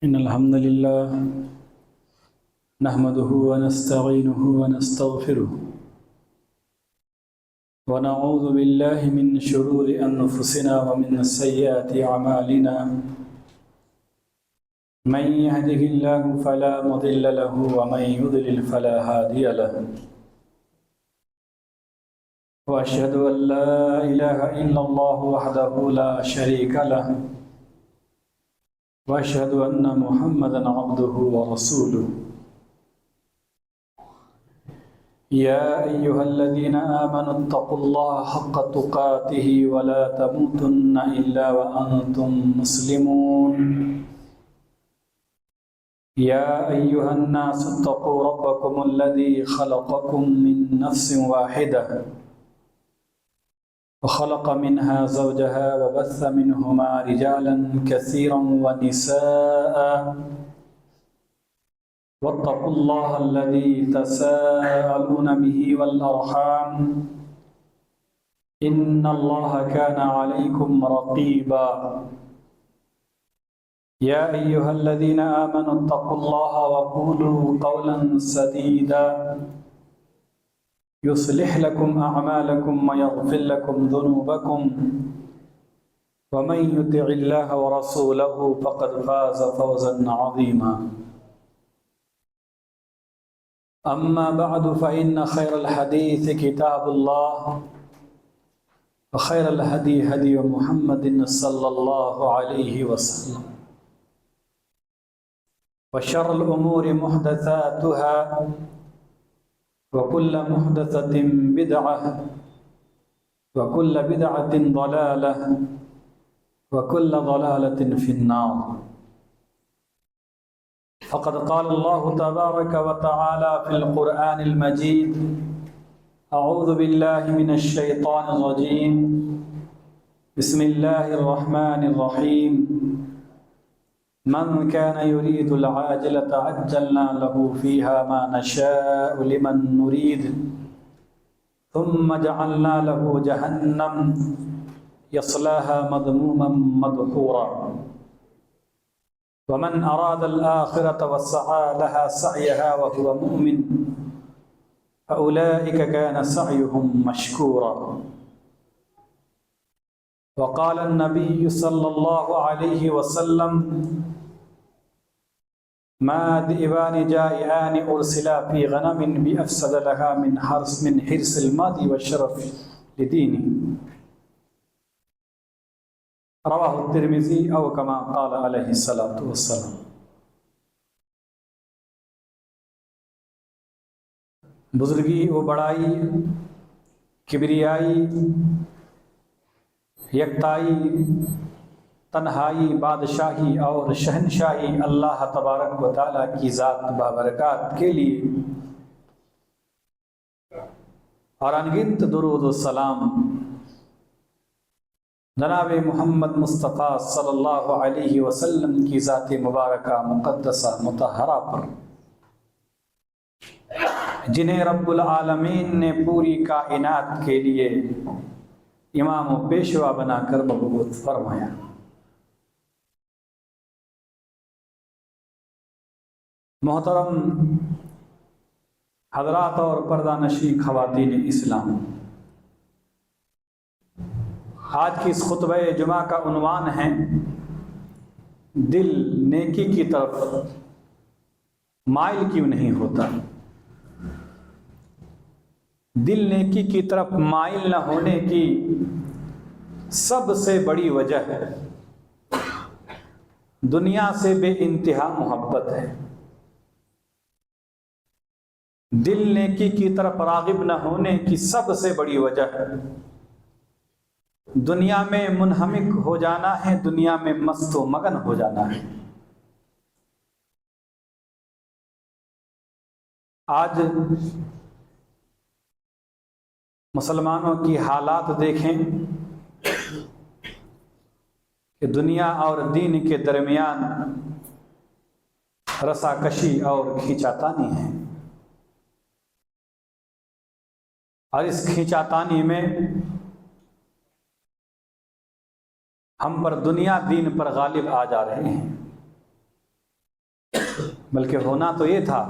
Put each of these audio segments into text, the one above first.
إن الحمد لله نحمده ونستعينه ونستغفره ونعوذ بالله من شرور أنفسنا ومن سيئات أعمالنا من يهده الله فلا مضل له ومن يضلل فلا هادي له وأشهد أن لا إله إلا الله وحده لا شريك له وأشهد أن محمدًا عبده ورسوله يا أيها الذين آمنوا اتقوا الله حق تقاته ولا تموتن إلا وأنتم مسلمون يا أيها الناس اتقوا ربكم الذي خلقكم من نفس واحدة وخلق منها زوجها وبث منهما رجالا كثيرا ونساء واتقوا الله الذي تساءلون به والأرحام إن الله كان عليكم رقيبا يا أيها الذين آمنوا اتقوا الله وقولوا قولا سديدا يصلح لكم أعمالكم ويغفر لكم ذنوبكم ومن يطع الله ورسوله فقد فاز فوزا عظيما أما بعد فإن خير الحديث كتاب الله وخير الهدي هدي محمد صلى الله عليه وسلم وشر الأمور محدثاتها وكل محدثة بدعة وكل بدعة ضلالة وكل ضلالة في النار فقد قال الله تبارك وتعالى في القرآن المجيد أعوذ بالله من الشيطان الرجيم بسم الله الرحمن الرحيم من كان يريد العاجلة عجلنا له فيها ما نشاء لمن نريد ثم جعلنا له جهنم يصلاها مذموما مدحورا ومن أراد الآخرة وسعى لها سعيها وهو مؤمن فأولئك كان سعيهم مشكورا وقال النبي صلى الله عليه وسلم ما ذئبان جائعان أرسلا في غنم بأفسد لها من حرص الماضي والشرف لدينه رواہ الترمذی او کما قال علیہ الصلوۃ والسلام۔ بزرگی و بڑائی، کبریائی، یکتائی، تنہائی، بادشاہی اور شہنشاہی اللہ تبارک و تعالیٰ کی ذات بابرکات کے لیے، اور انگنت درود و سلام جناب محمد مصطفیٰ صلی اللہ علیہ وسلم کی ذات مبارکہ مقدسہ مطہرہ پر، جنہیں رب العالمین نے پوری کائنات کے لیے امام و پیشوا بنا کر مبعوث فرمایا۔ محترم حضرات اور پردہ نشین خواتین اسلام، آج کی اس خطبہ جمعہ کا عنوان ہے دل نیکی کی طرف مائل کیوں نہیں ہوتا۔ دل نیکی کی طرف مائل نہ ہونے کی سب سے بڑی وجہ ہے دنیا سے بے انتہا محبت ہے۔ دل نیکی کی طرف راغب نہ ہونے کی سب سے بڑی وجہ ہے دنیا میں منہمک ہو جانا ہے، دنیا میں مست و مگن ہو جانا ہے۔ آج مسلمانوں کی حالات دیکھیں کہ دنیا اور دین کے درمیان رساکشی اور کھینچاتانی ہے، اور اس کھینچاتانی میں ہم پر دنیا دین پر غالب آ جا رہے ہیں۔ بلکہ ہونا تو یہ تھا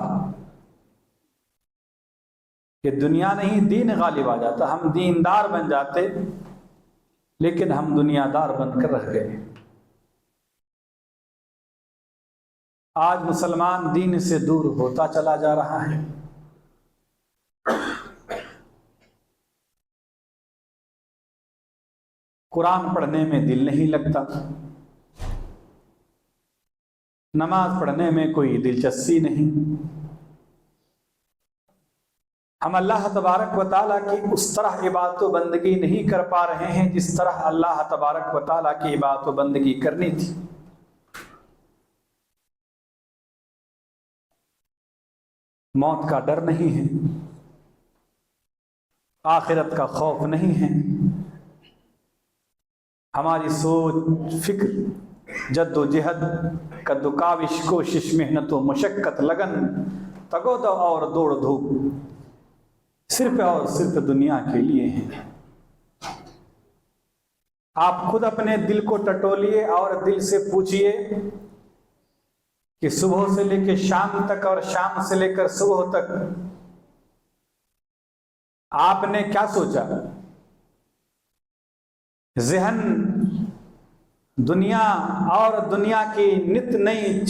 کہ دنیا نہیں دین غالب آ جاتا، ہم دیندار بن جاتے، لیکن ہم دنیا دار بن کر رہ گئے۔ آج مسلمان دین سے دور ہوتا چلا جا رہا ہے۔ قرآن پڑھنے میں دل نہیں لگتا، نماز پڑھنے میں کوئی دلچسپی نہیں۔ ہم اللہ تبارک و تعالیٰ کی اس طرح عبادت و بندگی نہیں کر پا رہے ہیں جس طرح اللہ تبارک و تعالیٰ کی عبادت و بندگی کرنی تھی۔ موت کا ڈر نہیں ہے، آخرت کا خوف نہیں ہے، ہماری سوچ، فکر، جد و جہد، کد و کاوش، کوشش، محنت و مشقت، لگن، تگو دو اور دوڑ دھوپ صرف اور صرف دنیا کے لیے ہیں۔ آپ خود اپنے دل کو ٹٹولیے اور دل سے پوچھئے کہ صبح سے لے کے شام تک اور شام سے لے کر صبح تک آپ نے کیا سوچا؟ ذہن دنیا اور دنیا کی نت نئی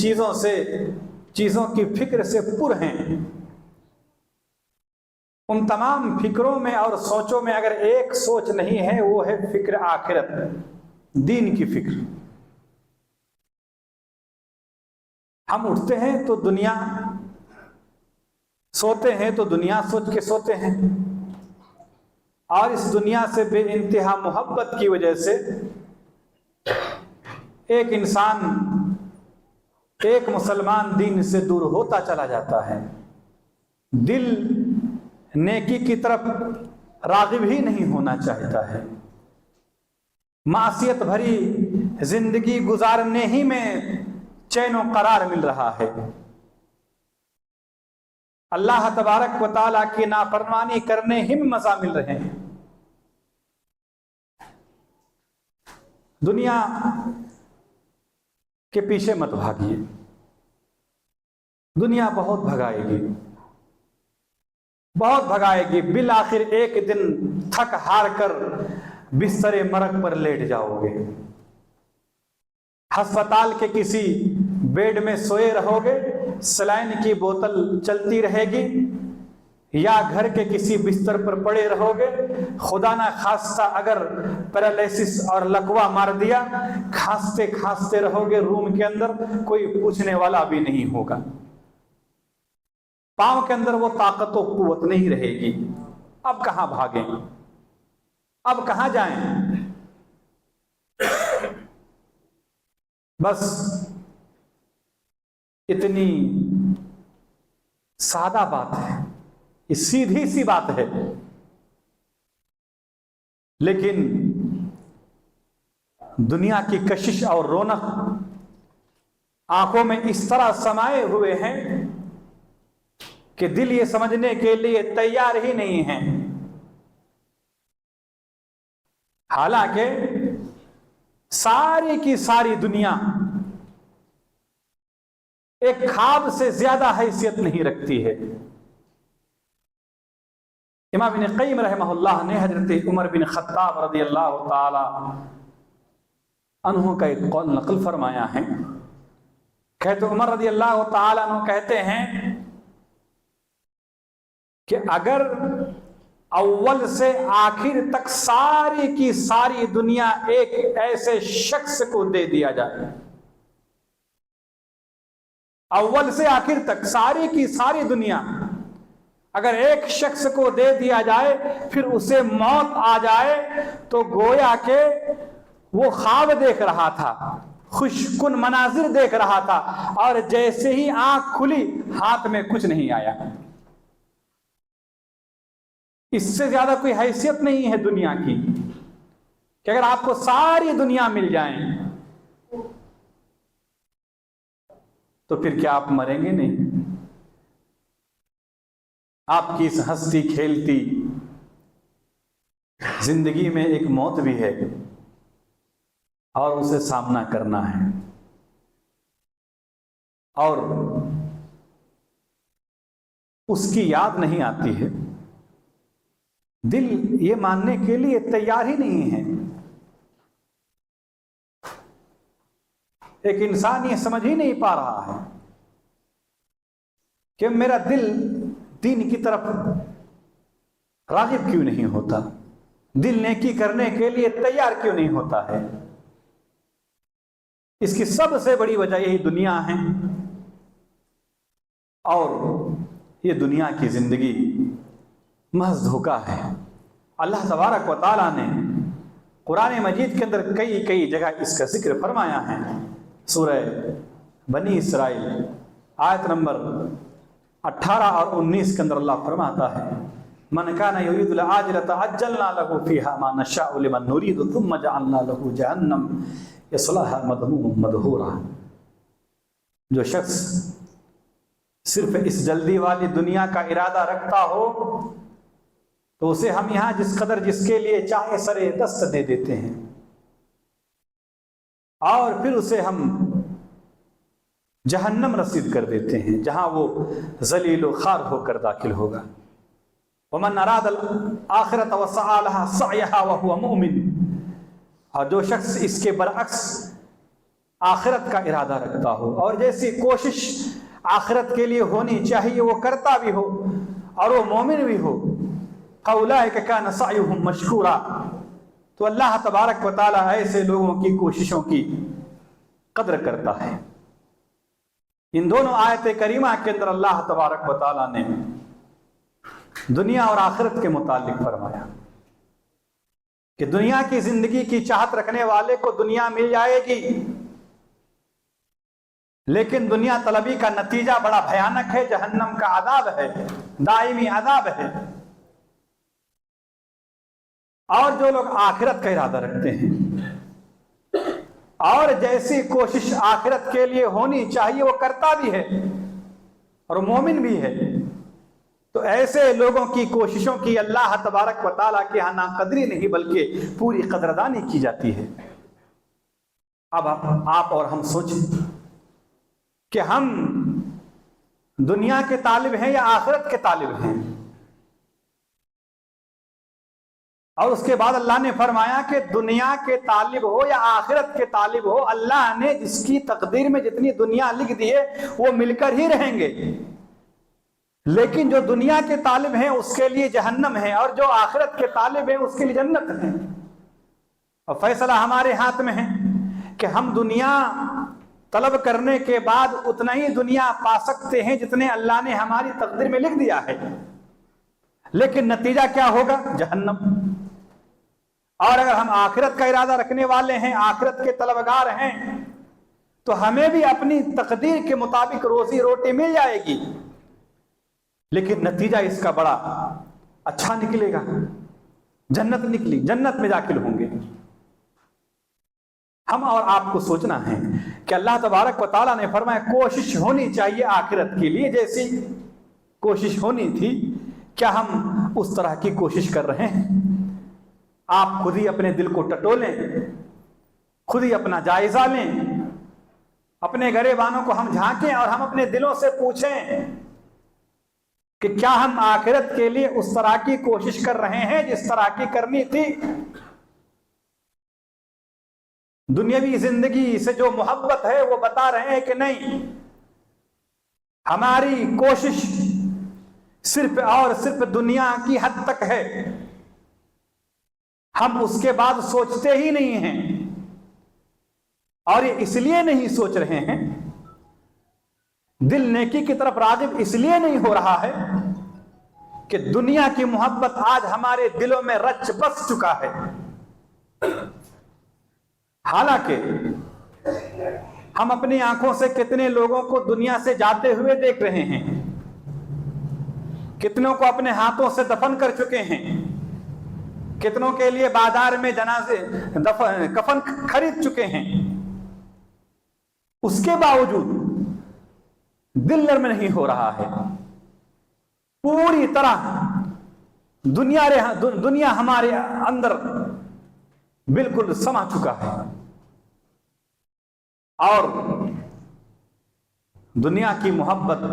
چیزوں کی فکر سے پر ہیں۔ ان تمام فکروں میں اور سوچوں میں اگر ایک سوچ نہیں ہے، وہ ہے فکر آخرت، دین کی فکر۔ ہم اٹھتے ہیں تو دنیا، سوتے ہیں تو دنیا سوچ کے سوتے ہیں، اور اس دنیا سے بے انتہا محبت کی وجہ سے ایک انسان، ایک مسلمان دین سے دور ہوتا چلا جاتا ہے۔ دل نیکی کی طرف راغب ہی نہیں ہونا چاہتا ہے، معصیت بھری زندگی گزارنے ہی میں چین و قرار مل رہا ہے۔ اللہ تبارک و تعالیٰ کی نافرمانی کرنے ہی میں مزہ مل رہے ہیں۔ دنیا کے پیچھے مت بھاگیے، دنیا بہت بھگائے گی، بہت بھگائے گی، بالآخر ایک دن تھک ہار کر بستر مرگ پر لیٹ جاؤ گے، ہسپتال کے کسی بیڈ میں سوئے رہو گے، سلائن کی بوتل چلتی رہے گی، یا گھر کے کسی بستر پر پڑے رہو گے، خدا نہ خواستہ اگر پیرالیسس اور لقوہ مار دیا، کھانستے کھانستے رہو گے روم کے اندر، کوئی پوچھنے والا بھی نہیں ہوگا، پاؤں کے اندر وہ طاقت و قوت نہیں رہے گی۔ اب کہاں بھاگیں، اب کہاں جائیں؟ بس اتنی سادہ بات ہے، یہ سیدھی سی بات ہے، لیکن دنیا کی کشش اور رونق آنکھوں میں اس طرح سمائے ہوئے ہیں کہ دل یہ سمجھنے کے لیے تیار ہی نہیں ہے۔ حالانکہ ساری کی ساری دنیا ایک خواب سے زیادہ حیثیت نہیں رکھتی ہے۔ امام ابن قیم رحمہ اللہ نے حضرت عمر بن خطاب رضی اللہ تعالی عنہ کا ایک قول نقل فرمایا ہے۔ کہتے عمر رضی اللہ تعالی عنہ کہتے ہیں کہ اگر اول سے آخر تک ساری کی ساری دنیا ایک ایسے شخص کو دے دیا جائے، اول سے آخر تک ساری کی ساری دنیا اگر ایک شخص کو دے دیا جائے، پھر اسے موت آ جائے تو گویا کہ وہ خواب دیکھ رہا تھا، خوش کن مناظر دیکھ رہا تھا، اور جیسے ہی آنکھ کھلی ہاتھ میں کچھ نہیں آیا۔ اس سے زیادہ کوئی حیثیت نہیں ہے دنیا کی کہ اگر آپ کو ساری دنیا مل جائیں تو پھر کیا آپ مریں گے؟ نہیں، آپ کی اس ہستی کھیلتی زندگی میں ایک موت بھی ہے اور اسے سامنا کرنا ہے، اور اس کی یاد نہیں آتی ہے، دل یہ ماننے کے لیے تیار ہی نہیں ہے۔ ایک انسان یہ سمجھ ہی نہیں پا رہا ہے کہ میرا دل دین کی طرف راغب کیوں نہیں ہوتا، دل نیکی کرنے کے لیے تیار کیوں نہیں ہوتا ہے۔ اس کی سب سے بڑی وجہ یہی دنیا ہے، اور یہ دنیا کی زندگی محض دھوکہ ہے۔ اللہ تبارک و تعالیٰ نے قرآن مجید کے اندر کئی جگہ اس کا ذکر فرمایا ہے۔ سورہ بنی اسرائیل آیت نمبر 18 اور 19 کے اندر اللہ فرماتا ہے، من کان یرید العاجلۃ عجلنا له فیہا ما نشاء لمن نرید ثم جعلنا له جہنم یصلاها مذموما مدحورا۔ جو شخص صرف اس جلدی والی دنیا کا ارادہ رکھتا ہو تو اسے ہم یہاں جس قدر جس کے لیے چاہے سرے دست دے دیتے ہیں، اور پھر اسے ہم جہنم رسید کر دیتے ہیں جہاں وہ ذلیل و خوار ہو کر داخل ہوگا۔ ومن اراد الآخرۃ وسعى لها سعيها وهو مؤمن، اور جو شخص اس کے برعکس آخرت کا ارادہ رکھتا ہو اور جیسی کوشش آخرت کے لیے ہونی چاہیے وہ کرتا بھی ہو اور وہ مومن بھی ہو، فاولئک کان سعیہم مشکورا، تو اللہ تبارک و تعالیٰ ایسے لوگوں کی کوششوں کی قدر کرتا ہے۔ ان دونوں آیت کریمہ کے اندر اللہ تبارک و تعالیٰ نے دنیا اور آخرت کے متعلق فرمایا کہ دنیا کی زندگی کی چاہت رکھنے والے کو دنیا مل جائے گی، لیکن دنیا طلبی کا نتیجہ بڑا بھیانک ہے، جہنم کا عذاب ہے، دائمی عذاب ہے۔ اور جو لوگ آخرت کا ارادہ رکھتے ہیں اور جیسی کوشش آخرت کے لیے ہونی چاہیے وہ کرتا بھی ہے اور مومن بھی ہے، تو ایسے لوگوں کی کوششوں کی اللہ تبارک و تعالیٰ کے یہاں ناقدری نہیں بلکہ پوری قدردانی کی جاتی ہے۔ اب آپ اور ہم سوچیں کہ ہم دنیا کے طالب ہیں یا آخرت کے طالب ہیں؟ اور اس کے بعد اللہ نے فرمایا کہ دنیا کے طالب ہو یا آخرت کے طالب ہو، اللہ نے جس کی تقدیر میں جتنی دنیا لکھ دی ہے وہ مل کر ہی رہیں گے، لیکن جو دنیا کے طالب ہیں اس کے لیے جہنم ہے اور جو آخرت کے طالب ہیں اس کے لیے جنت ہے۔ اور فیصلہ ہمارے ہاتھ میں ہے کہ ہم دنیا طلب کرنے کے بعد اتنا ہی دنیا پا سکتے ہیں جتنے اللہ نے ہماری تقدیر میں لکھ دیا ہے، لیکن نتیجہ کیا ہوگا؟ جہنم۔ اور اگر ہم آخرت کا ارادہ رکھنے والے ہیں، آخرت کے طلبگار ہیں، تو ہمیں بھی اپنی تقدیر کے مطابق روزی روٹی مل جائے گی، لیکن نتیجہ اس کا بڑا اچھا نکلے گا، جنت نکلی، جنت میں داخل ہوں گے۔ ہم اور آپ کو سوچنا ہے کہ اللہ تبارک و تعالیٰ نے فرمایا کوشش ہونی چاہیے آخرت کے لیے جیسی کوشش ہونی تھی، کیا ہم اس طرح کی کوشش کر رہے ہیں؟ آپ خود ہی اپنے دل کو ٹٹولیں، خود ہی اپنا جائزہ لیں، اپنے گریبانوں کو ہم جھانکیں اور ہم اپنے دلوں سے پوچھیں کہ کیا ہم آخرت کے لیے اس طرح کی کوشش کر رہے ہیں جس طرح کی کرنی تھی؟ دنیاوی زندگی سے جو محبت ہے وہ بتا رہے ہیں کہ نہیں، ہماری کوشش صرف اور صرف دنیا کی حد تک ہے، ہم اس کے بعد سوچتے ہی نہیں ہیں۔ اور یہ اس لیے نہیں سوچ رہے ہیں، دل نیکی کی طرف راغب اس لیے نہیں ہو رہا ہے کہ دنیا کی محبت آج ہمارے دلوں میں رچ بس چکا ہے۔ حالانکہ ہم اپنی آنکھوں سے کتنے لوگوں کو دنیا سے جاتے ہوئے دیکھ رہے ہیں، کتنوں کو اپنے ہاتھوں سے دفن کر چکے ہیں، کتنوں کے لیے بازار میں جنازے کفن خرید چکے ہیں، اس کے باوجود دل نرم نہیں ہو رہا ہے۔ پوری طرح دنیا ہمارے اندر بالکل سما چکا ہے، اور دنیا کی محبت،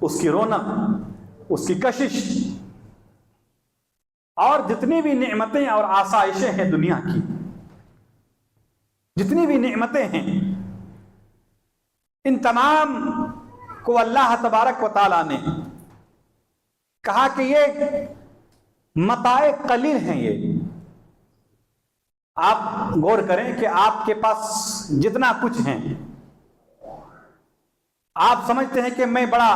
اس کی رونق، اس کی کشش اور جتنی بھی نعمتیں اور آسائشیں ہیں دنیا کی، جتنی بھی نعمتیں ہیں، ان تمام کو اللہ تبارک و تعالیٰ نے کہا کہ یہ متاع قلیل ہیں۔ یہ آپ غور کریں کہ آپ کے پاس جتنا کچھ ہیں، آپ سمجھتے ہیں کہ میں بڑا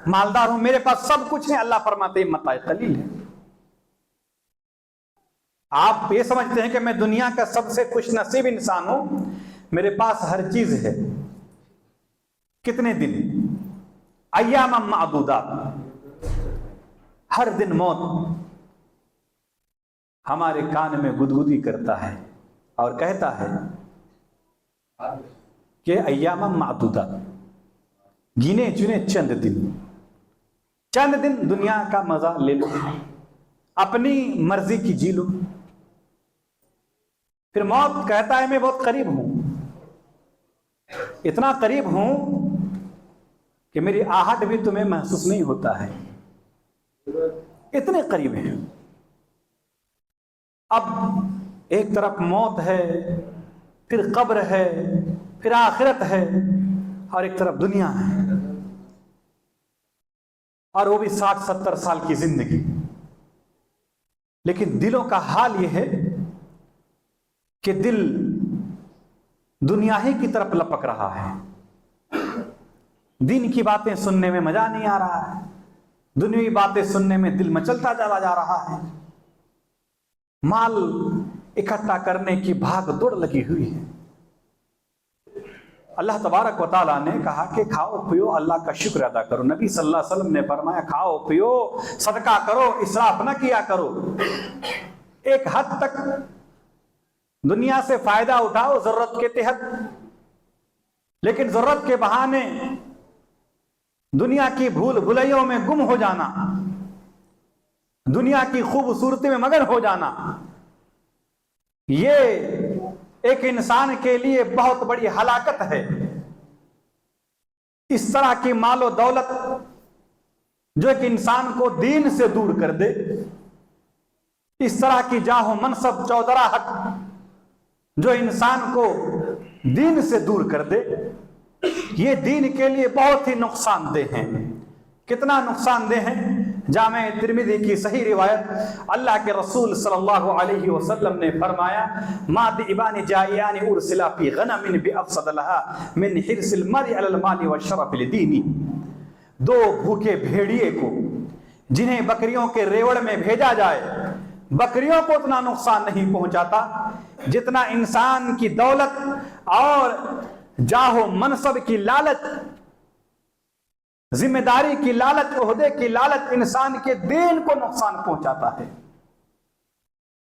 مالدار ہوں، میرے پاس سب کچھ ہے، اللہ فرماتے ہیں متاع قلیل ہے۔ آپ یہ سمجھتے ہیں کہ میں دنیا کا سب سے خوش نصیب انسان ہوں، میرے پاس ہر چیز ہے۔ کتنے دن؟ ایام معدودات۔ ہر دن موت ہمارے کان میں گدگدی کرتا ہے اور کہتا ہے کہ ایام معدودات، گنے چنے چند دن دنیا کا مزہ لے لو، اپنی مرضی کی جی لو۔ پھر موت کہتا ہے میں بہت قریب ہوں، اتنا قریب ہوں کہ میری آہٹ بھی تمہیں محسوس نہیں ہوتا ہے، اتنے قریب ہیں۔ اب ایک طرف موت ہے، پھر قبر ہے، پھر آخرت ہے، اور ایک طرف دنیا ہے، اور وہ بھی 60-70 سال کی زندگی۔ لیکن دلوں کا حال یہ ہے کہ دل دنیا ہی کی طرف لپک رہا ہے، دین کی باتیں سننے میں مزہ نہیں آ رہا ہے، دنیاوی باتیں سننے میں دل مچلتا چلا جا رہا ہے، مال اکٹھا کرنے کی بھاگ دوڑ لگی ہوئی ہے۔ اللہ تبارک و تعالیٰ نے کہا کہ کھاؤ پیو، اللہ کا شکر ادا کرو۔ نبی صلی اللہ علیہ وسلم نے فرمایا کھاؤ پیو، صدقہ کرو، اسراف نہ کیا کرو۔ ایک حد تک دنیا سے فائدہ اٹھاؤ ضرورت کے تحت، لیکن ضرورت کے بہانے دنیا کی بھول بھلیوں میں گم ہو جانا، دنیا کی خوبصورتی میں مگن ہو جانا، یہ ایک انسان کے لیے بہت بڑی ہلاکت ہے۔ اس طرح کی مال و دولت جو ایک انسان کو دین سے دور کر دے، اس طرح کی جاہ و منصب چودراہٹ جو انسان کو دین سے دور کر دے، یہ دین کے لیے بہت ہی نقصان دہ ہیں۔ کتنا نقصان دہ ہیں؟ جامع ترمذی کی صحیح روایت، اللہ کے رسول صلی اللہ علیہ وسلم نے فرمایا ما ذئبان جائعان ارسلا فی غنم بافسد لها من حرص المرء علی المال والشرف لدینی۔ دو بھوکے بھیڑیے کو جنہیں بکریوں کے ریوڑ میں بھیجا جائے، بکریوں کو اتنا نقصان نہیں پہنچاتا جتنا انسان کی دولت اور جاہ و منصب کی لالچ، ذمہ داری کی لالچ، عہدے کی لالچ انسان کے دین کو نقصان پہنچاتا ہے۔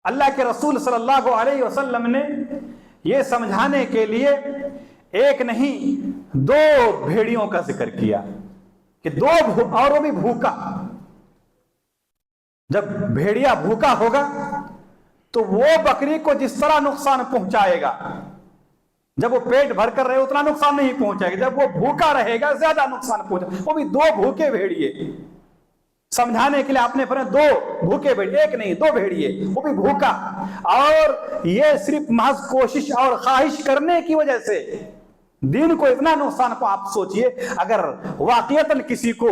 اللہ کے رسول صلی اللہ علیہ وسلم نے یہ سمجھانے کے لیے ایک نہیں دو بھیڑیوں کا ذکر کیا کہ اور وہ بھی بھوکا۔ جب بھیڑیا بھوکا ہوگا تو وہ بکری کو جس طرح نقصان پہنچائے گا، جب وہ پیٹ بھر کر رہے اتنا نقصان نہیں پہنچائے گا، جب وہ بھوکا رہے گا زیادہ نقصان پہنچائے گا۔ وہ بھی دو بھوکے بھیڑیے، سمجھانے کے لیے آپ نے فرمایا دو بھوکے بھیڑیے، ایک نہیں دو بھیڑیے، وہ بھی بھوکا، اور یہ صرف محض کوشش اور خواہش کرنے کی وجہ سے دین کو اتنا نقصان کو آپ سوچئے اگر واقعتاً کسی کو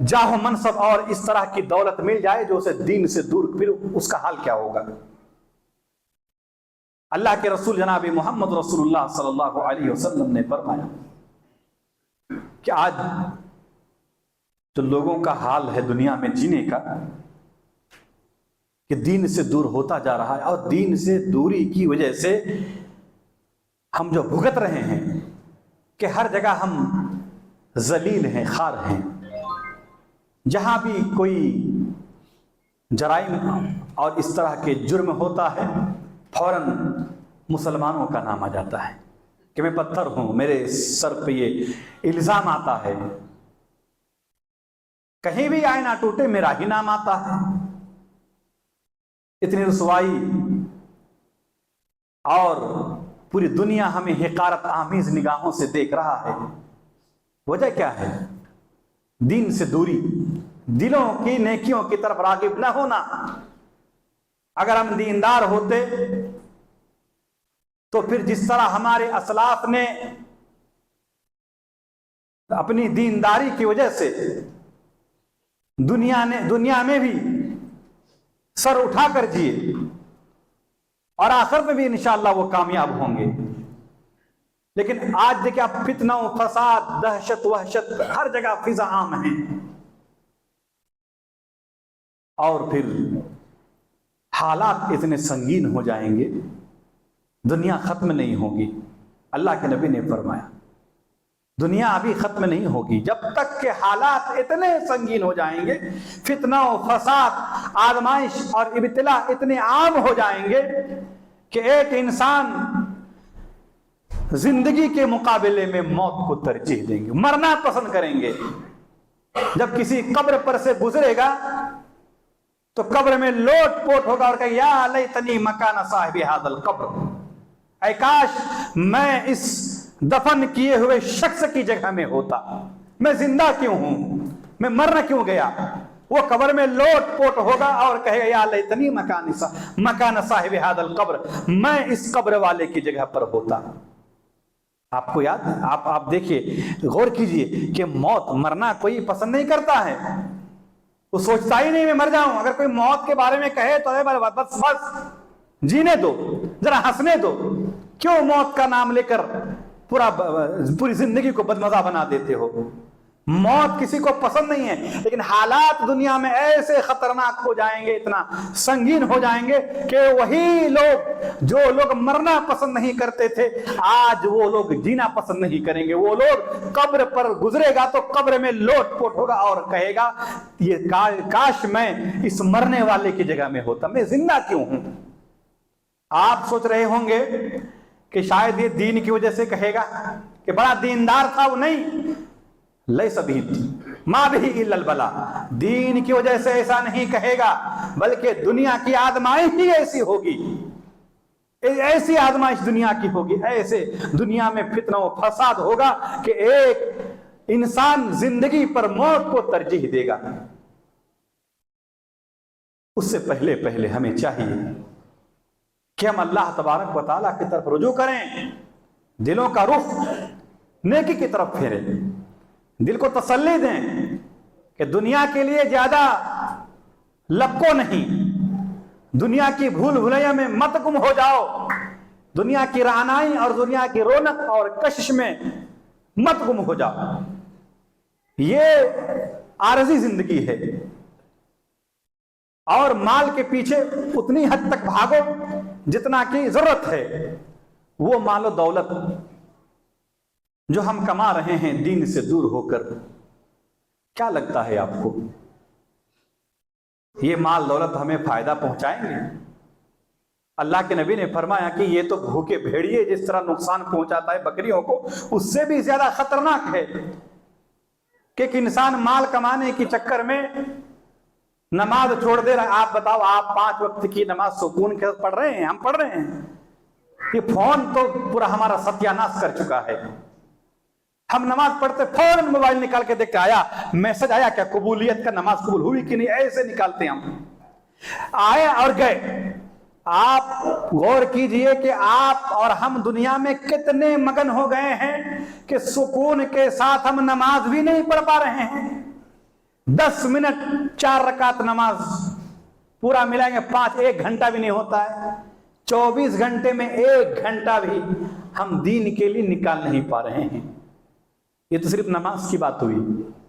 جاہ و منصب اور اس طرح کی دولت مل جائے جو اسے دین سے دور، پھر اس کا حال کیا ہوگا۔ اللہ کے رسول جناب محمد رسول اللہ صلی اللہ علیہ وسلم نے فرمایا کہ آج جو لوگوں کا حال ہے دنیا میں جینے کا، کہ دین سے دور ہوتا جا رہا ہے، اور دین سے دوری کی وجہ سے ہم جو بھگت رہے ہیں کہ ہر جگہ ہم ذلیل ہیں، خوار ہیں، جہاں بھی کوئی جرائم اور اس طرح کے جرم ہوتا ہے فوراً مسلمانوں کا نام آ جاتا ہے کہ میں پتھر ہوں، میرے سر پہ یہ الزام آتا ہے، کہیں بھی آئے نہ ٹوٹے میرا ہی نام آتا ہے۔ اتنی رسوائی، اور پوری دنیا ہمیں حقارت آمیز نگاہوں سے دیکھ رہا ہے۔ وجہ کیا ہے؟ دین سے دوری، دلوں کی نیکیوں کی طرف راغب نہ ہونا۔ اگر ہم دیندار ہوتے تو پھر جس طرح ہمارے اسلاف نے اپنی دینداری کی وجہ سے دنیا میں بھی سر اٹھا کر جیے اور آخرت میں بھی انشاءاللہ وہ کامیاب ہوں گے۔ لیکن آج دیکھیں آپ، فتنہ و فساد، دہشت وحشت، ہر جگہ فضا عام ہیں، اور پھر حالات اتنے سنگین ہو جائیں گے، دنیا ختم نہیں ہوگی۔ اللہ کے نبی نے فرمایا دنیا ابھی ختم نہیں ہوگی جب تک کہ حالات اتنے سنگین ہو جائیں گے، فتنہ و فساد، آزمائش اور ابتلا اتنے عام ہو جائیں گے کہ ایک انسان زندگی کے مقابلے میں موت کو ترجیح دیں گے، مرنا پسند کریں گے۔ جب کسی قبر پر سے گزرے گا تو قبر میں لوٹ پوٹ ہوگا اور کہے یا لیتنی مکان صاحب ھذا القبر، اے کاش میں اس دفن کیے ہوئے شخص کی جگہ میں ہوتا، میں زندہ کیوں ہوں، میں مرنا کیوں گیا۔ وہ قبر میں لوٹ پوٹ ہوگا اور کہے گا یا لیتنی مکان صاحب ھذا القبر، میں اس قبر والے کی جگہ پر ہوتا۔ آپ کو یاد ہے، آپ دیکھیے، غور کیجئے کہ موت، مرنا کوئی پسند نہیں کرتا ہے، وہ سوچتا ہی نہیں میں مر جاؤں۔ اگر کوئی موت کے بارے میں کہے تو بس جینے دو، ذرا ہنسنے دو، کیوں موت کا نام لے کر پوری زندگی کو بدمزہ بنا دیتے ہو۔ موت کسی کو پسند نہیں ہے، لیکن حالات دنیا میں ایسے خطرناک ہو جائیں گے، اتنا سنگین ہو جائیں گے کہ وہی لوگ جو لوگ مرنا پسند نہیں کرتے تھے، آج وہ لوگ جینا پسند نہیں کریں گے۔ وہ لوگ قبر پر گزرے گا تو قبر میں لوٹ پوٹ ہوگا اور کہے گا یہ کاش میں اس مرنے والے کی جگہ میں ہوتا، میں زندہ کیوں ہوں۔ آپ سوچ رہے ہوں گے کہ شاید یہ دین کی وجہ سے کہے گا کہ بڑا دیندار تھا، وہ نہیں، لیس بھی ما بھی الا البلاء، دین کی وجہ سے ایسا نہیں کہے گا، بلکہ دنیا کی آزمائش ہی ایسی ہوگی، ایسی آزمائش دنیا کی ہوگی، ایسے دنیا میں فتنہ و فساد ہوگا کہ ایک انسان زندگی پر موت کو ترجیح دے گا۔ اس سے پہلے ہمیں چاہیے کہ ہم اللہ تبارک و تعالیٰ کی طرف رجوع کریں، دلوں کا رخ نیکی کی طرف پھیریں، دل کو تسلی دیں کہ دنیا کے لیے زیادہ لپکو نہیں، دنیا کی بھول بھلیاں میں مت گم ہو جاؤ، دنیا کی رعنائی اور دنیا کی رونق اور کشش میں مت گم ہو جاؤ۔ یہ عارضی زندگی ہے، اور مال کے پیچھے اتنی حد تک بھاگو جتنا کی ضرورت ہے۔ وہ مال و دولت جو ہم کما رہے ہیں دین سے دور ہو کر، کیا لگتا ہے آپ کو یہ مال دولت ہمیں فائدہ پہنچائیں گے؟ اللہ کے نبی نے فرمایا کہ یہ تو بھوکے بھیڑیے جس طرح نقصان پہنچاتا ہے بکریوں کو، اس سے بھی زیادہ خطرناک ہے کہ ایک انسان مال کمانے کے چکر میں نماز چھوڑ دے رہا ہے۔ آپ بتاؤ، آپ 5 وقت کی نماز سکون کے ساتھ پڑھ رہے ہیں؟ ہم پڑھ رہے ہیں؟ یہ فون تو پورا ہمارا ستیاناش کر چکا ہے۔ ہم نماز پڑھتے فوراً موبائل نکال کے دیکھتے آیا میسج آیا کیا، قبولیت کا، نماز قبول ہوئی کہ نہیں، ایسے نکالتے ہم، آئے اور گئے۔ آپ غور کیجئے کہ آپ اور ہم دنیا میں کتنے مگن ہو گئے ہیں کہ سکون کے ساتھ ہم نماز بھی نہیں پڑھ پا رہے ہیں۔ 10 منٹ 4 رکعت نماز پورا ملائیں گے 1 گھنٹہ بھی نہیں ہوتا ہے۔ 24 گھنٹے میں 1 گھنٹہ بھی ہم دین کے لیے نکال نہیں پا رہے ہیں۔ یہ تو صرف نماز کی بات ہوئی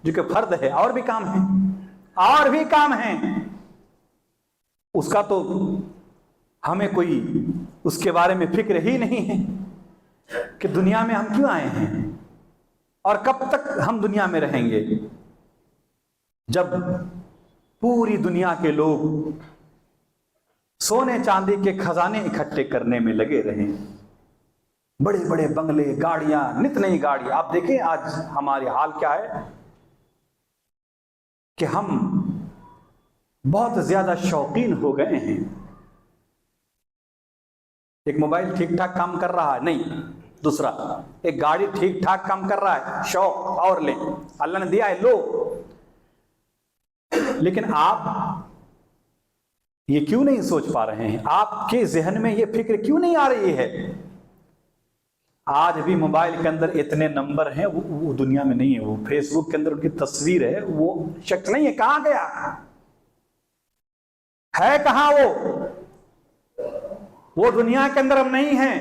جو کہ فرض ہے، اور بھی کام ہیں، اور بھی کام ہیں، اس کا تو ہمیں کوئی اس کے بارے میں فکر ہی نہیں ہے کہ دنیا میں ہم کیوں آئے ہیں اور کب تک ہم دنیا میں رہیں گے۔ جب پوری دنیا کے لوگ سونے چاندی کے خزانے اکٹھے کرنے میں لگے رہے، بڑے بڑے بنگلے، گاڑیاں، نت نئی گاڑیاں، آپ دیکھیں آج ہمارے حال کیا ہے کہ ہم بہت زیادہ شوقین ہو گئے ہیں۔ ایک موبائل ٹھیک ٹھاک کام کر رہا ہے، نہیں، دوسرا، ایک گاڑی ٹھیک ٹھاک کام کر رہا ہے، شوق اور لیں، اللہ نے دیا ہے لو، لیکن آپ یہ کیوں نہیں سوچ پا رہے ہیں؟ آپ کے ذہن میں یہ فکر کیوں نہیں آ رہی ہے؟ آج بھی موبائل کے اندر اتنے نمبر ہیں، وہ دنیا میں نہیں ہے، وہ فیس بک کے اندر ان کی تصویر ہے، وہ شخص نہیں ہے، کہاں گیا ہے؟ کہاں وہ دنیا کے اندر ہم نہیں ہیں۔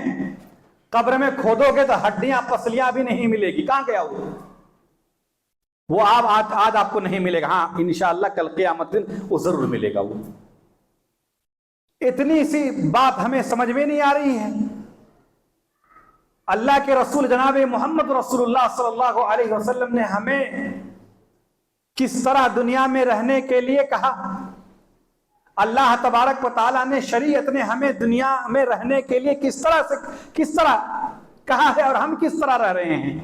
قبر میں کھودو گے تو ہڈیاں پسلیاں بھی نہیں ملے گی، کہاں گیا وہ آج آپ کو نہیں ملے گا، ہاں انشاءاللہ کل قیامت دن وہ ضرور ملے گا۔ وہ اتنی سی بات ہمیں سمجھ میں نہیں آ رہی ہے۔ اللہ کے رسول جناب محمد رسول اللہ صلی اللہ علیہ وسلم نے ہمیں کس طرح دنیا میں رہنے کے لیے کہا، اللہ تبارک و تعالیٰ نے، شریعت نے ہمیں دنیا میں رہنے کے لیے کس طرح کہا ہے اور ہم کس طرح رہ رہے ہیں۔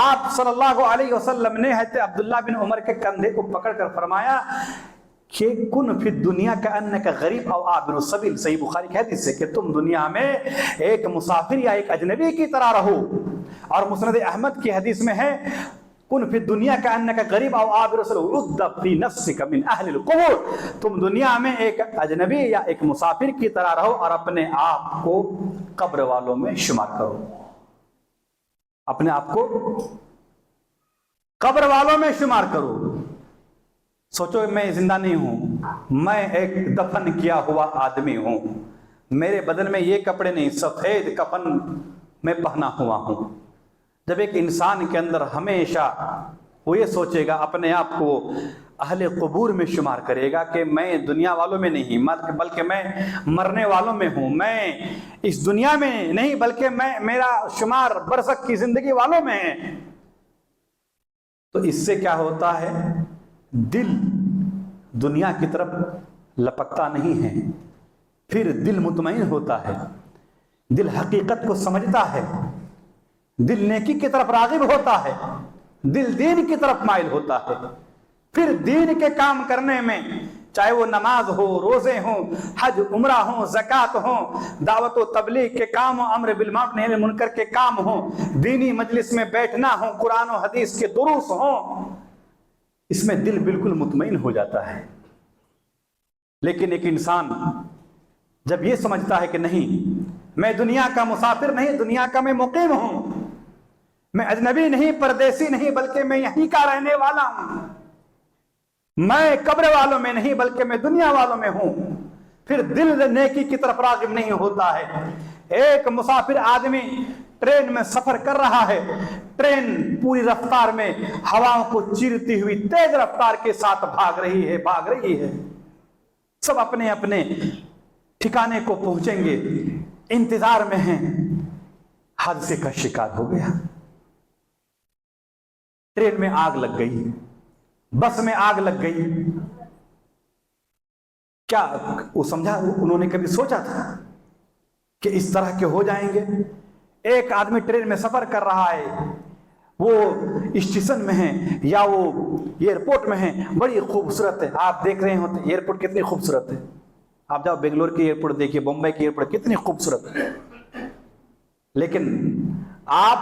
آپ صلی اللہ علیہ وسلم نے حضرت عبداللہ بن عمر کے کندھے کو پکڑ کر فرمایا کہ کن فی الدنیا کأنک غریب او عابر السبیل، صحیح بخاری کی حدیث ہے کہ تم دنیا میں ایک مسافر یا ایک اجنبی کی طرح رہو، اور مسند احمد کی حدیث میں ہے کن فی الدنیا کأنک غریب او عابر السبیل ادب فی نفسک من اہل القبور، تم دنیا میں ایک اجنبی یا ایک مسافر کی طرح رہو اور اپنے آپ کو قبر والوں میں شمار کرو، اپنے آپ کو قبر والوں میں شمار کرو۔ سوچو میں زندہ نہیں ہوں، میں ایک دفن کیا ہوا آدمی ہوں، میرے بدن میں یہ کپڑے نہیں، سفید کفن میں پہنا ہوا ہوں۔ جب ایک انسان کے اندر ہمیشہ وہ یہ سوچے گا، اپنے آپ کو اہل قبور میں شمار کرے گا کہ میں دنیا والوں میں نہیں بلکہ میں مرنے والوں میں ہوں، میں اس دنیا میں نہیں بلکہ میرا شمار برزخ کی زندگی والوں میں ہے، تو اس سے کیا ہوتا ہے؟ دل دنیا کی طرف لپکتا نہیں ہے، پھر دل مطمئن ہوتا ہے، دل حقیقت کو سمجھتا ہے، دل نیکی کی طرف راغب ہوتا ہے، دل دین کی طرف مائل ہوتا ہے، پھر دین کے کام کرنے میں، چاہے وہ نماز ہو، روزے ہوں، حج عمرہ ہوں، زکوٰۃ ہوں، دعوت و تبلیغ کے کام ہوں، امر بالمعروف نہی عن المنکر کے کام ہوں، دینی مجلس میں بیٹھنا ہو، قرآن و حدیث کے دروس ہوں، اس میں دل بالکل مطمئن ہو جاتا ہے۔ لیکن ایک انسان جب یہ سمجھتا ہے کہ نہیں، میں دنیا کا مسافر نہیں، دنیا کا میں مقیم ہوں، میں اجنبی نہیں، پردیسی نہیں، بلکہ میں یہیں کا رہنے والا ہوں، میں قبر والوں میں نہیں بلکہ میں دنیا والوں میں ہوں، پھر دل نیکی کی طرف راغب نہیں ہوتا ہے۔ ایک مسافر آدمی ٹرین میں سفر کر رہا ہے، ٹرین پوری رفتار میں ہواؤں کو چیرتی ہوئی تیز رفتار کے ساتھ بھاگ رہی ہے، سب اپنے اپنے ٹھکانے کو پہنچیں گے، انتظار میں ہیں، حادثے کا شکار ہو گیا، ٹرین میں آگ لگ گئی، بس میں آگ لگ گئی۔ کیا وہ سمجھا؟ انہوں نے کبھی سوچا تھا کہ اس طرح کے ہو جائیں گے؟ ایک آدمی ٹرین میں سفر کر رہا ہے، وہ اسٹیشن میں ہے یا وہ ایئرپورٹ میں ہے، بڑی خوبصورت ہے، آپ دیکھ رہے ہوتے ایئرپورٹ کتنی خوبصورت ہے، آپ جاؤ بنگلور کی ایئرپورٹ دیکھیے، بمبئی کی ایئرپورٹ کتنی خوبصورت ہے، لیکن آپ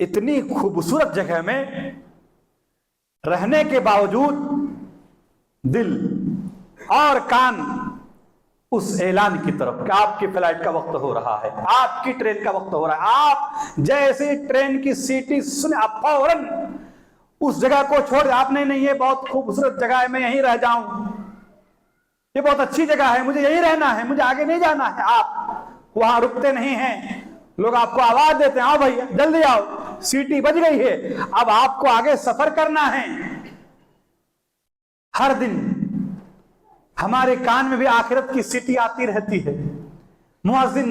اتنی خوبصورت جگہ میں رہنے کے باوجود دل اور کان اس اعلان کی طرف کہ آپ کی فلائٹ کا وقت ہو رہا ہے، آپ کی ٹرین کا وقت ہو رہا ہے، آپ جیسے ٹرین کی سیٹی سنے آپ فوراً اس جگہ کو چھوڑ، آپ نہیں یہ بہت خوبصورت جگہ ہے، میں یہیں رہ جاؤں، یہ بہت اچھی جگہ ہے، مجھے یہیں رہنا ہے، مجھے آگے نہیں جانا ہے، آپ وہاں رکتے نہیں ہیں، لوگ آپ کو آواز دیتے ہیں، آؤ بھائی جلدی آؤ، سیٹی بج گئی ہے، اب آپ کو آگے سفر کرنا ہے۔ ہر دن ہمارے کان میں بھی آخرت کی سیٹی آتی رہتی ہے، مؤذن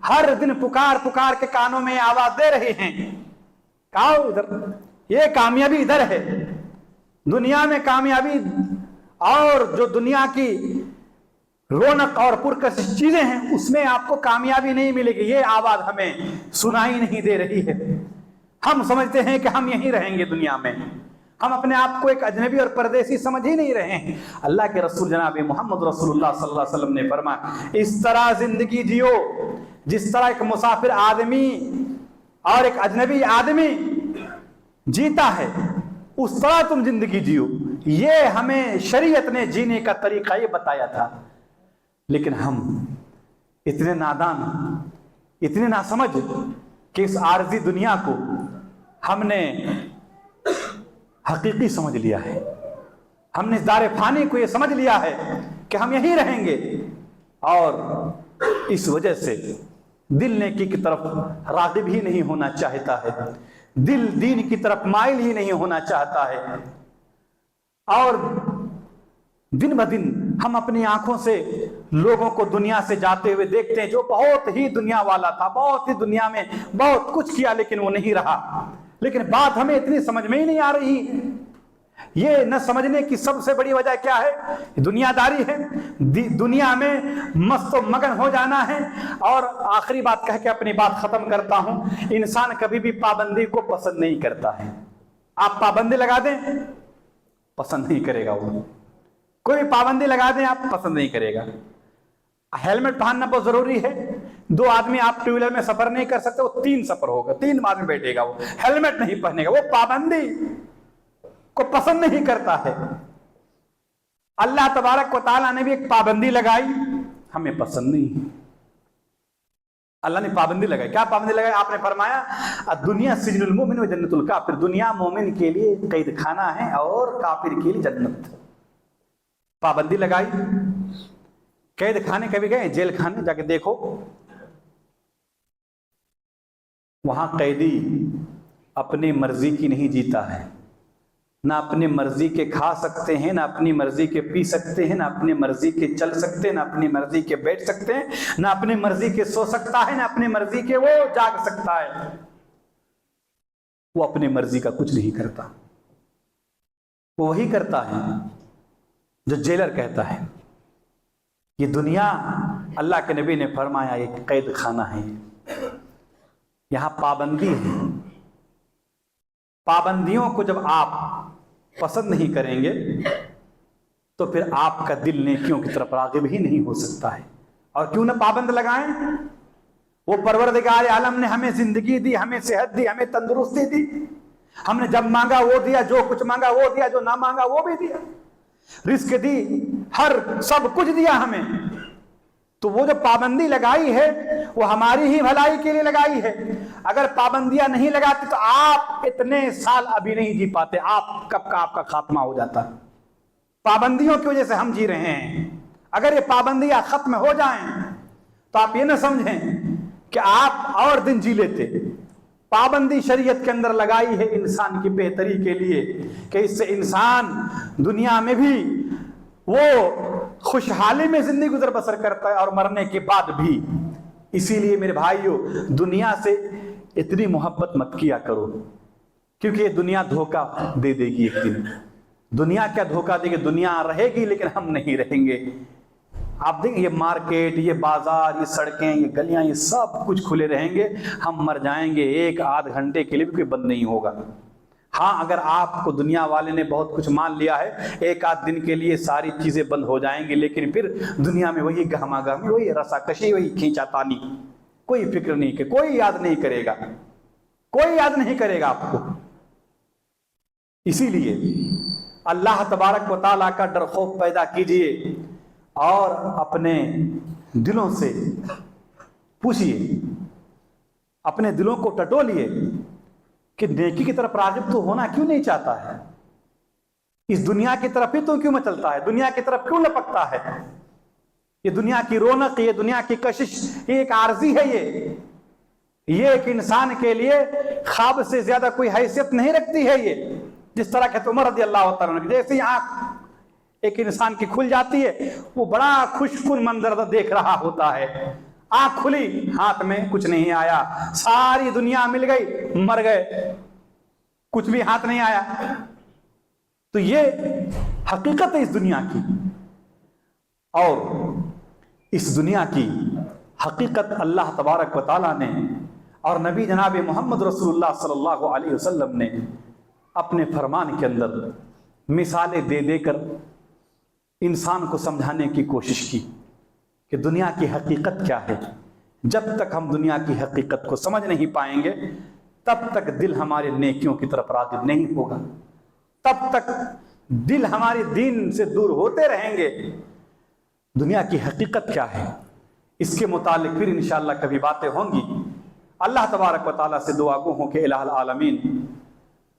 ہر دن پکار پکار کے کانوں میں آواز دے رہے ہیں، کہو ادھر، یہ کامیابی ادھر ہے، دنیا میں کامیابی اور جو دنیا کی رونق اور پرکشش چیزیں ہیں اس میں آپ کو کامیابی نہیں ملے گی، یہ آواز ہمیں سنائی نہیں دے رہی ہے۔ ہم سمجھتے ہیں کہ ہم یہیں رہیں گے دنیا میں، ہم اپنے آپ کو ایک اجنبی اور پردیسی سمجھ ہی نہیں رہے ہیں۔ اللہ کے رسول جناب محمد رسول اللہ صلی اللہ علیہ وسلم نے فرمایا اس طرح زندگی جیو جس طرح ایک مسافر آدمی اور ایک اجنبی آدمی جیتا ہے، اس طرح تم زندگی جیو۔ یہ ہمیں شریعت نے جینے کا طریقہ یہ بتایا تھا، لیکن ہم اتنے نادان، اتنے ناسمجھ کہ اس عارضی دنیا کو ہم نے حقیقی سمجھ لیا ہے۔ ہم نے اس دار فانی کو یہ سمجھ لیا ہے کہ ہم یہیں رہیں گے، اور اس وجہ سے دل نیکی کی طرف راغب ہی نہیں ہونا چاہتا ہے، دل دین کی طرف مائل ہی نہیں ہونا چاہتا ہے، اور دن بدن ہم اپنی آنکھوں سے لوگوں کو دنیا سے جاتے ہوئے دیکھتے ہیں جو بہت ہی دنیا والا تھا، بہت ہی دنیا میں بہت کچھ کیا لیکن وہ نہیں رہا۔ لیکن بات ہمیں اتنی سمجھ میں ہی نہیں آ رہی۔ یہ نہ سمجھنے کی سب سے بڑی وجہ کیا ہے؟ دنیا داری ہے، دنیا میں مست و مگن ہو جانا ہے۔ اور آخری بات کہہ کے اپنی بات ختم کرتا ہوں، انسان کبھی بھی پابندی کو پسند نہیں کرتا ہے۔ آپ پابندی لگا دیں پسند نہیں کرے گا، وہ کوئی پابندی لگا دیں آپ پسند نہیں کرے گا۔ ہیلمٹ پہننا بہت ضروری ہے، 2 آدمی آپ ٹو ویلر میں سفر نہیں کر سکتے، وہ 3 سفر ہوگا، 3 آدمی بیٹھے گا، وہ ہیلمٹ نہیں پہنے گا، وہ پابندی کو پسند نہیں کرتا ہے۔ اللہ تبارک و تعالیٰ نے بھی ایک پابندی لگائی، ہمیں پسند نہیں ہے۔ اللہ نے پابندی لگائی، کیا پابندی لگائی؟ آپ نے فرمایا دنیا سجن المومن و جنت الکافر، دنیا مومن کے لیے قید خانہ ہے اور کافر کے لیے جنت۔ پابندی لگائی۔ قید خانے کبھی گئے؟ جیل خانے جا کے دیکھو، وہاں قیدی اپنی مرضی کی نہیں جیتا ہے، نہ اپنی مرضی کے کھا سکتے ہیں، نہ اپنی مرضی کے پی سکتے ہیں، نہ اپنی مرضی کے چل سکتے ہیں، نہ اپنی مرضی کے بیٹھ سکتے ہیں، نہ اپنی مرضی کے سو سکتا ہے، نہ اپنی مرضی کے وہ جاگ سکتا ہے۔ وہ اپنی مرضی کا کچھ نہیں کرتا، وہ وہی کرتا ہے جو جیلر کہتا ہے۔ یہ دنیا اللہ کے نبی نے فرمایا ایک قید خانہ ہے، یہاں پابندی ہے۔ پابندیوں کو جب آپ پسند نہیں کریں گے تو پھر آپ کا دل نیکیوں کی طرف راغب ہی نہیں ہو سکتا ہے۔ اور کیوں نہ پابند لگائیں؟ وہ پروردگار عالم نے ہمیں زندگی دی، ہمیں صحت دی، ہمیں تندرستی دی، ہم نے جب مانگا وہ دیا، جو کچھ مانگا وہ دیا، جو نہ مانگا وہ بھی دیا، رزق دی، ہر سب کچھ دیا ہمیں۔ تو وہ جو پابندی لگائی ہے وہ ہماری ہی بھلائی کے لیے لگائی ہے۔ اگر پابندیاں نہیں لگاتے تو آپ اتنے سال ابھی نہیں جی پاتے، آپ کب کا آپ کا خاتمہ ہو جاتا۔ پابندیوں کی وجہ سے ہم جی رہے ہیں۔ اگر یہ پابندیاں ختم ہو جائیں تو آپ یہ نہ سمجھیں کہ آپ اور دن جی لیتے۔ پابندی شریعت کے اندر لگائی ہے انسان کی بہتری کے لیے کہ اس سے انسان دنیا میں بھی وہ خوشحالی میں زندگی گزر بسر کرتا ہے اور مرنے کے بعد بھی۔ اسی لیے میرے بھائیو، دنیا سے اتنی محبت مت کیا کرو، کیونکہ یہ دنیا دھوکہ دے دے گی ایک دن۔ دنیا کیا دھوکہ دے گی؟ دنیا رہے گی لیکن ہم نہیں رہیں گے۔ آپ دیکھیں یہ مارکیٹ، یہ بازار، یہ سڑکیں، یہ گلیاں، یہ سب کچھ کھلے رہیں گے، ہم مر جائیں گے، 1-8 گھنٹے کے لیے بھی کوئی بند نہیں ہوگا۔ ہاں اگر آپ کو دنیا والے نے بہت کچھ مان لیا ہے، 1-8 دن کے لیے ساری چیزیں بند ہو جائیں گی، لیکن پھر دنیا میں وہی گہما گہمی، وہی رسا کشی، وہی کھینچا تانی، کوئی فکر نہیں، کہ کوئی یاد نہیں کرے گا، کوئی یاد نہیں کرے گا آپ کو۔ اسی لیے اللہ تبارک و تعالیٰ کا ڈر خوف پیدا کیجئے اور اپنے دلوں سے پوچھئے، اپنے دلوں کو ٹٹولیے کہ نیکی کی طرف راغب تو ہونا کیوں نہیں چاہتا ہے؟ اس دنیا کی طرف ہی تو کیوں چلتا ہے؟ دنیا کی طرف کیوں لپکتا ہے؟ یہ دنیا کی رونق، یہ دنیا کی کشش، یہ ایک عارضی ہے۔ یہ ایک انسان کے لیے خواب سے زیادہ کوئی حیثیت نہیں رکھتی ہے۔ یہ جس طرح کہ عمر رضی اللہ تعالیٰ عنہ جیسے آنکھ ایک انسان کی کھل جاتی ہے، وہ بڑا خوش کن منظر دیکھ رہا ہوتا ہے۔ آنکھ کھلی، ہاتھ میں کچھ نہیں آیا، ساری دنیا مل گئی، مر گئے، کچھ بھی ہاتھ نہیں آیا۔ تو یہ حقیقت ہے اس دنیا کی، اور اس دنیا کی حقیقت اللہ تبارک و تعالیٰ نے اور نبی جناب محمد رسول اللہ صلی اللہ علیہ وسلم نے اپنے فرمان کے اندر مثالیں دے دے کر انسان کو سمجھانے کی کوشش کی کہ دنیا کی حقیقت کیا ہے۔ جب تک ہم دنیا کی حقیقت کو سمجھ نہیں پائیں گے تب تک دل ہمارے نیکیوں کی طرف راغب نہیں ہوگا، تب تک دل ہمارے دین سے دور ہوتے رہیں گے۔ دنیا کی حقیقت کیا ہے اس کے متعلق پھر انشاءاللہ کبھی باتیں ہوں گی۔ اللہ تبارک و تعالیٰ سے دعا گو ہوں کہ الہ العالمین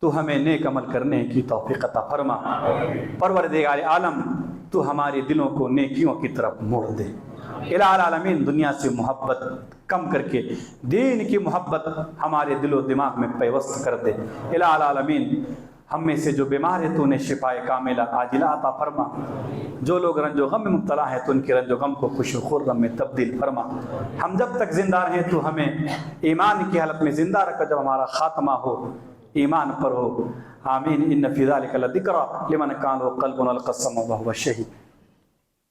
تو ہمیں نیک عمل کرنے کی توفیق عطا فرما۔ پروردگار عالم تو ہمارے دلوں کو نیکیوں کی طرف موڑ دے۔ الہ العالمین دنیا سے محبت کم کر کے دین کی محبت ہمارے دل و دماغ میں پیوست کر دے۔ الہ العالمین ہم میں سے جو بیمار ہے تو انہیں شفائے کاملہ عاجلہ عطا فرما، جو لوگ رنج و غم میں مبتلا ہیں تو ان کے رنج و غم کو خوش و خرم میں تبدیل فرما۔ ہم جب تک زندہ رہیں تو ہمیں ایمان کی حالت میں زندہ رکھ، جب ہمارا خاتمہ ہو ایمان پر ہو۔ آمین۔ ان فی ذلک لذکری لمن کان له قلب والقى السمع وهو شہید۔